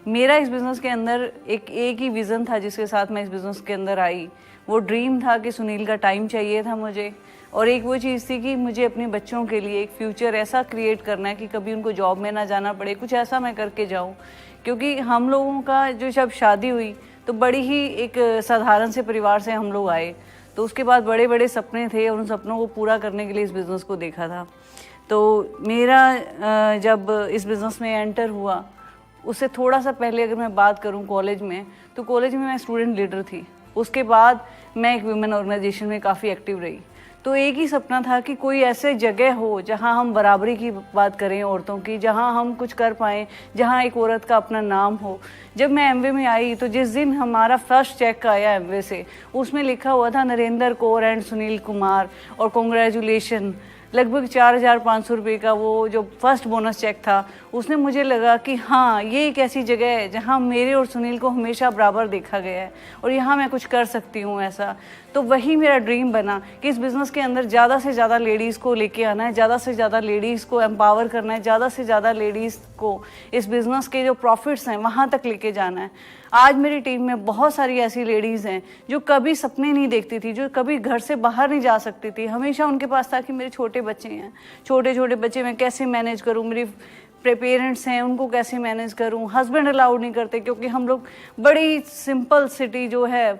मेरा इस बिज़नेस के अंदर एक ही विज़न था जिसके साथ मैं इस बिज़नेस के अंदर आई। वो ड्रीम था कि सुनील का टाइम चाहिए था मुझे, और एक वो चीज़ थी कि मुझे अपने बच्चों के लिए एक फ्यूचर ऐसा क्रिएट करना है कि कभी उनको जॉब में ना जाना पड़े, कुछ ऐसा मैं करके जाऊँ। क्योंकि हम लोगों का जो जब शादी हुई तो बड़ी ही एक साधारण से परिवार से हम लोग आए, तो उसके बाद बड़े बड़े सपने थे और उन सपनों को पूरा करने के लिए इस बिज़नेस को देखा था। तो मेरा जब इस बिज़नेस में एंटर हुआ, उससे थोड़ा सा पहले अगर मैं बात करूं कॉलेज में, तो कॉलेज में मैं स्टूडेंट लीडर थी। उसके बाद मैं एक वुमेन ऑर्गेनाइजेशन में काफ़ी एक्टिव रही। तो एक ही सपना था कि कोई ऐसे जगह हो जहां हम बराबरी की बात करें औरतों की, जहां हम कुछ कर पाएँ, जहां एक औरत का अपना नाम हो। जब मैं एमवे में आई तो जिस दिन हमारा फर्स्ट चेक आया एमवे से, उसमें लिखा हुआ था नरेंद्र कौर एंड सुनील कुमार और कॉन्ग्रेचुलेशन, लगभग 4,500 रुपये का वो जो फर्स्ट बोनस चेक था। उसने मुझे लगा कि हाँ, ये एक ऐसी जगह है जहाँ मेरे और सुनील को हमेशा बराबर देखा गया है और यहाँ मैं कुछ कर सकती हूँ ऐसा। तो वही मेरा ड्रीम बना कि इस बिज़नेस के अंदर ज़्यादा से ज़्यादा लेडीज़ को लेके आना है, ज़्यादा से ज़्यादा लेडीज़ को एम्पावर करना है, ज़्यादा से ज़्यादा लेडीज़ को इस बिज़नेस के जो प्रॉफिट्स हैं वहाँ तक लेके जाना है। आज मेरी टीम में बहुत सारी ऐसी लेडीज़ हैं जो कभी सपने नहीं देखती थी, जो कभी घर से बाहर नहीं जा सकती थी। हमेशा उनके पास था कि मेरे छोटे बच्चे हैं, छोटे छोटे बच्चे मैं कैसे मैनेज करूँ, मेरी पेरेंट्स हैं उनको कैसे मैनेज करूँ। हस्बैंड अलाउड नहीं करते क्योंकि हम लोग बड़ी सिंपल सिटी जो है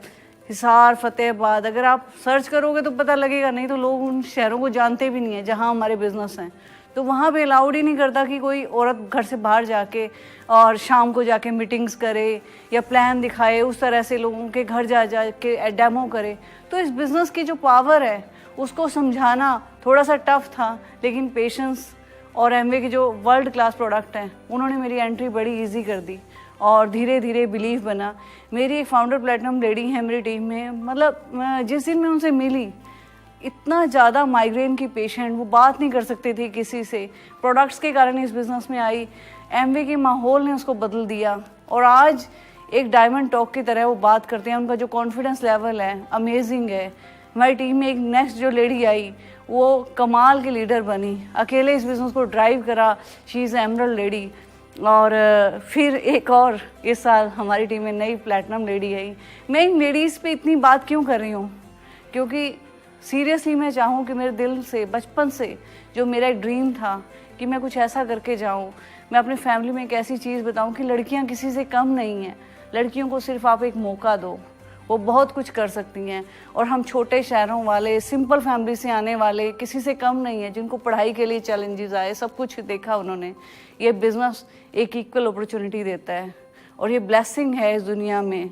हिसार फतेहाबाद, अगर आप सर्च करोगे तो पता लगेगा, नहीं तो लोग उन शहरों को जानते भी नहीं है जहाँ हमारे बिजनेस हैं। तो वहाँ पे अलाउड ही नहीं करता कि कोई औरत घर से बाहर जाके और शाम को जाके मीटिंग्स करे या प्लान दिखाए, उस तरह से लोगों के घर जा के डेमो करे। तो इस बिज़नेस की जो पावर है उसको समझाना थोड़ा सा टफ था, लेकिन पेशेंस और एमवे के जो वर्ल्ड क्लास प्रोडक्ट हैं उन्होंने मेरी एंट्री बड़ी इजी कर दी और धीरे धीरे बिलीव बना। मेरी एक फाउंडर प्लेटिनम लेडी है मेरी टीम में, मतलब जिस दिन मैं उनसे मिली, इतना ज़्यादा माइग्रेन की पेशेंट, वो बात नहीं कर सकती थी किसी से, प्रोडक्ट्स के कारण इस बिज़नेस में आई। एमवे के माहौल ने उसको बदल दिया और आज एक डायमंड टॉक की तरह वो बात करते हैं। उनका जो कॉन्फिडेंस लेवल है अमेजिंग है। हमारी टीम में एक नेक्स्ट जो लेडी आई वो कमाल की लीडर बनी, अकेले इस बिज़नेस को ड्राइव करा, शी इज़ एमरल्ड लेडी। और फिर एक और इस साल हमारी टीम में नई प्लैटिनम लेडी आई। मैं इन लेडीज़ पे इतनी बात क्यों कर रही हूँ, क्योंकि सीरियसली मैं चाहूँ कि मेरे दिल से बचपन से जो मेरा एक ड्रीम था कि मैं कुछ ऐसा करके जाऊँ, मैं अपनी फैमिली में एक ऐसी चीज़ बताऊँ कि लड़कियाँ किसी से कम नहीं हैं। लड़कियों को सिर्फ आप एक मौका दो, वो बहुत कुछ कर सकती हैं। और हम छोटे शहरों वाले, सिंपल फैमिली से आने वाले किसी से कम नहीं है, जिनको पढ़ाई के लिए चैलेंजेस आए, सब कुछ देखा उन्होंने। ये बिज़नेस एक इक्वल अपॉर्चुनिटी देता है और ये ब्लेसिंग है इस दुनिया में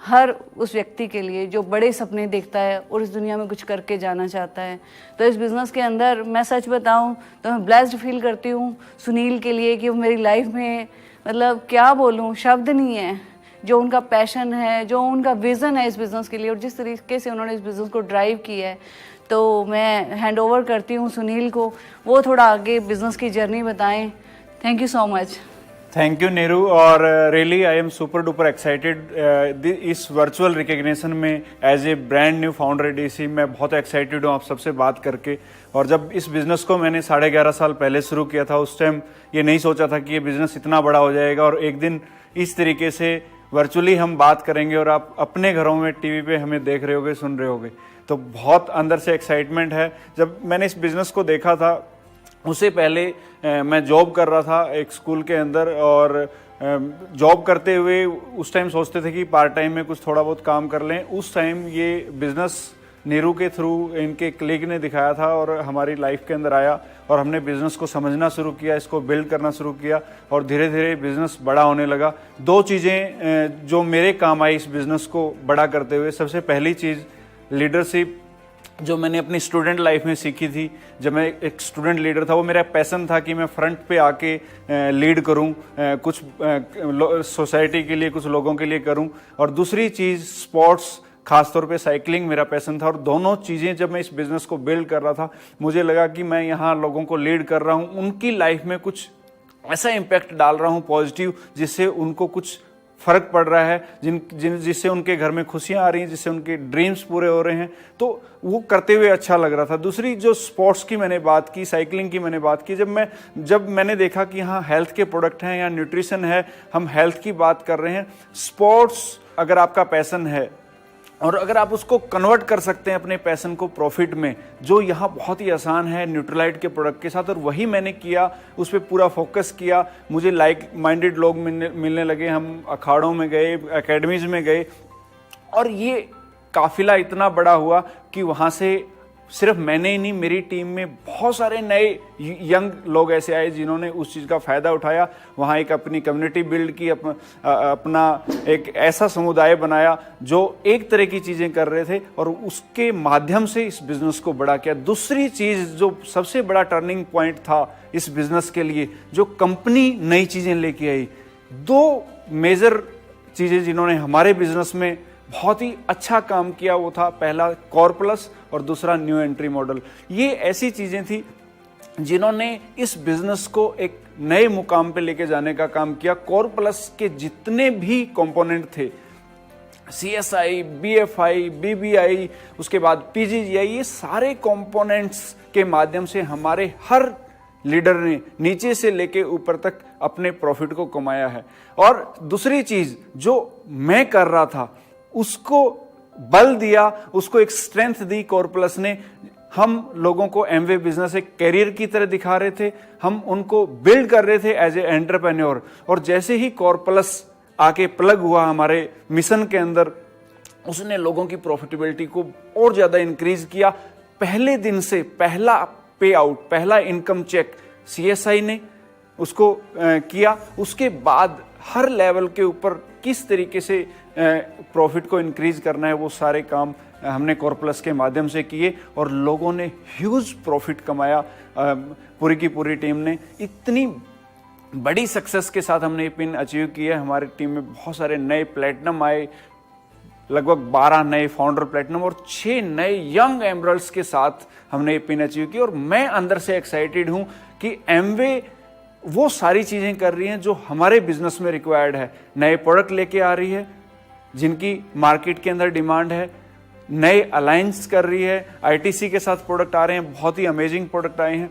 हर उस व्यक्ति के लिए जो बड़े सपने देखता है और इस दुनिया में कुछ करके जाना चाहता है। तो इस बिज़नेस के अंदर मैं सच बताऊं तो मैं ब्लेस्ड फील करती हूँ सुनील के लिए कि वो मेरी लाइफ में, मतलब क्या बोलूँ, शब्द नहीं है, जो उनका पैशन है, जो उनका विज़न है इस बिज़नेस के लिए और जिस तरीके से उन्होंने इस बिज़नेस को ड्राइव किया है। तो मैं हैंड ओवर करती हूँ सुनील को, वो थोड़ा आगे बिज़नेस की जर्नी बताएं। Thank you so much. Thank you Neeru. और really I am super duper excited इस वर्चुअल रिकग्निशन में as a brand new founder ADC. मैं बहुत एक्साइटेड हूँ आप सबसे बात करके। और जब इस बिज़नेस को मैंने 11.5 साल पहले शुरू किया था, उस टाइम ये नहीं सोचा था कि ये बिज़नेस इतना बड़ा हो जाएगा और एक दिन इस तरीके से वर्चुअली हम बात करेंगे और आप अपने घरों में टीवी पे हमें देख रहे होगे, सुन रहे होगे। तो बहुत अंदर से एक्साइटमेंट है। जब मैंने इस बिज़नेस को देखा था, उससे पहले मैं जॉब कर रहा था एक स्कूल के अंदर, और जॉब करते हुए उस टाइम सोचते थे कि पार्ट टाइम में कुछ थोड़ा बहुत काम कर लें। उस टाइम ये बिज़नेस नीरू के थ्रू इनके कलीग ने दिखाया था और हमारी लाइफ के अंदर आया और हमने बिज़नेस को समझना शुरू किया, इसको बिल्ड करना शुरू किया और धीरे धीरे बिज़नेस बड़ा होने लगा। 2 चीज़ें जो मेरे काम आई इस बिज़नेस को बड़ा करते हुए, सबसे पहली चीज़ लीडरशिप, जो मैंने अपनी स्टूडेंट लाइफ में सीखी थी। जब मैं एक स्टूडेंट लीडर था, वो मेरा पैसन था कि मैं फ्रंट पे आके लीड करूं, कुछ सोसाइटी के लिए, कुछ लोगों के लिए करूं। और दूसरी चीज़ स्पोर्ट्स, खासतौर पे साइकिलिंग मेरा पैसन था। और दोनों चीज़ें जब मैं इस बिज़नेस को बिल्ड कर रहा था, मुझे लगा कि मैं यहाँ लोगों को लीड कर रहा हूँ, उनकी लाइफ में कुछ ऐसा इम्पैक्ट डाल रहा हूँ पॉजिटिव, जिससे उनको कुछ फर्क पड़ रहा है, जिससे उनके घर में खुशियां आ रही हैं, जिससे उनके ड्रीम्स पूरे हो रहे हैं, तो वो करते हुए अच्छा लग रहा था। दूसरी जो स्पोर्ट्स की मैंने बात की, साइकिलिंग की मैंने बात की, जब मैंने देखा कि हाँ हेल्थ के प्रोडक्ट हैं या न्यूट्रिशन है, हम हेल्थ की बात कर रहे हैं, स्पोर्ट्स अगर आपका पैशन है और अगर आप उसको कन्वर्ट कर सकते हैं अपने पैशन को प्रॉफिट में, जो यहाँ बहुत ही आसान है न्यूट्रलाइट के प्रोडक्ट के साथ, और वही मैंने किया, उस पर पूरा फोकस किया। मुझे लाइक माइंडेड लोग मिलने लगे, हम अखाड़ों में गए, एकेडमीज में गए, और ये काफिला इतना बड़ा हुआ कि वहाँ से सिर्फ मैंने ही नहीं, मेरी टीम में बहुत सारे नए यंग लोग ऐसे आए जिन्होंने उस चीज़ का फ़ायदा उठाया। वहाँ एक अपनी कम्युनिटी बिल्ड की, अपना एक ऐसा समुदाय बनाया जो एक तरह की चीज़ें कर रहे थे, और उसके माध्यम से इस बिज़नेस को बड़ा किया। दूसरी चीज़ जो सबसे बड़ा टर्निंग पॉइंट था इस बिज़नेस के लिए, जो कंपनी नई चीज़ें लेके आई, दो मेजर चीज़ें जिन्होंने हमारे बिज़नेस में बहुत ही अच्छा काम किया, वो था पहला कोर प्लस और दूसरा न्यू एंट्री मॉडल। ये ऐसी चीजें थी जिन्होंने इस बिजनेस को एक नए मुकाम पे लेके जाने का काम किया। कोर प्लस के जितने भी कंपोनेंट थे, CSI, BFI, BBI, उसके बाद PGGI, ये सारे कंपोनेंट्स के माध्यम से हमारे हर लीडर ने नीचे से लेके ऊपर तक अपने प्रॉफिट को कमाया है। और दूसरी चीज जो मैं कर रहा था उसको बल दिया, उसको एक स्ट्रेंथ दी कोर प्लस ने। हम लोगों को एमवे बिजनेस एक कैरियर की तरह दिखा रहे थे, हम उनको बिल्ड कर रहे थे एज ए एंटरप्रेन्योर। और जैसे ही कोर प्लस आके प्लग हुआ हमारे मिशन के अंदर, उसने लोगों की प्रॉफिटेबिलिटी को और ज्यादा इंक्रीज किया। पहले दिन से पहला पे आउट, पहला इनकम चेक CSI ने उसको किया। उसके बाद हर लेवल के ऊपर किस तरीके से प्रॉफिट को इंक्रीज करना है, वो सारे काम हमने कोर प्लस के माध्यम से किए, और लोगों ने ह्यूज प्रॉफिट कमाया। पूरी की पूरी टीम ने इतनी बड़ी सक्सेस के साथ हमने ये पिन अचीव किया। हमारी टीम में बहुत सारे नए प्लेटिनम आए, लगभग 12 नए फाउंडर प्लेटिनम और 6 नए यंग एमरल्ड्स के साथ हमने ये पिन अचीव की। और मैं अंदर से एक्साइटेड हूं कि एमवे वो सारी चीजें कर रही हैं जो हमारे बिजनेस में रिक्वायर्ड है। नए प्रोडक्ट लेके आ रही है जिनकी मार्केट के अंदर डिमांड है, नए अलायंस कर रही है, ITC के साथ प्रोडक्ट आ रहे हैं, बहुत ही अमेजिंग प्रोडक्ट आए हैं।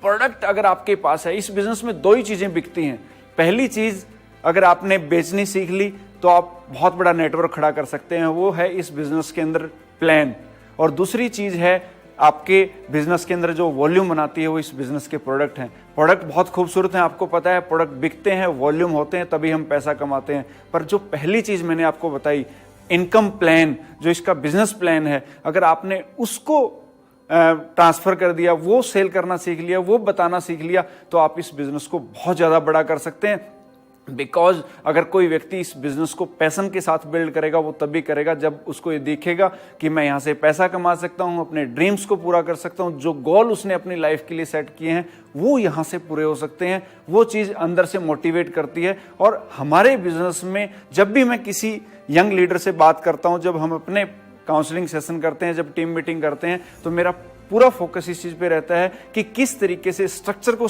प्रोडक्ट अगर आपके पास है, इस बिजनेस में दो ही चीजें बिकती हैं। पहली चीज, अगर आपने बेचनी सीख ली तो आप बहुत बड़ा नेटवर्क खड़ा कर सकते हैं, वो है इस बिजनेस के अंदर प्लान। और दूसरी चीज है आपके बिजनेस के अंदर जो वॉल्यूम बनाती है, वो इस बिजनेस के प्रोडक्ट हैं। प्रोडक्ट बहुत खूबसूरत हैं, आपको पता है, प्रोडक्ट बिकते हैं, वॉल्यूम होते हैं, तभी हम पैसा कमाते हैं। पर जो पहली चीज मैंने आपको बताई, इनकम प्लान, जो इसका बिजनेस प्लान है, अगर आपने उसको ट्रांसफर कर दिया, वो सेल करना सीख लिया, वो बताना सीख लिया, तो आप इस बिजनेस को बहुत ज्यादा बड़ा कर सकते हैं। बिकॉज अगर कोई व्यक्ति इस बिजनेस को पैशन के साथ बिल्ड करेगा, वो तभी करेगा जब उसको ये दिखेगा कि मैं यहाँ से पैसा कमा सकता हूँ, अपने ड्रीम्स को पूरा कर सकता हूँ, जो गोल उसने अपनी लाइफ के लिए सेट किए हैं वो यहाँ से पूरे हो सकते हैं। वो चीज़ अंदर से मोटिवेट करती है। और हमारे बिजनेस में जब भी मैं किसी यंग लीडर से बात करता हूँ, जब हम अपने काउंसलिंग सेशन करते हैं, जब टीम मीटिंग करते हैं, तो मेरा पूरा फोकस इस चीज़ पे रहता है कि किस तरीके से स्ट्रक्चर को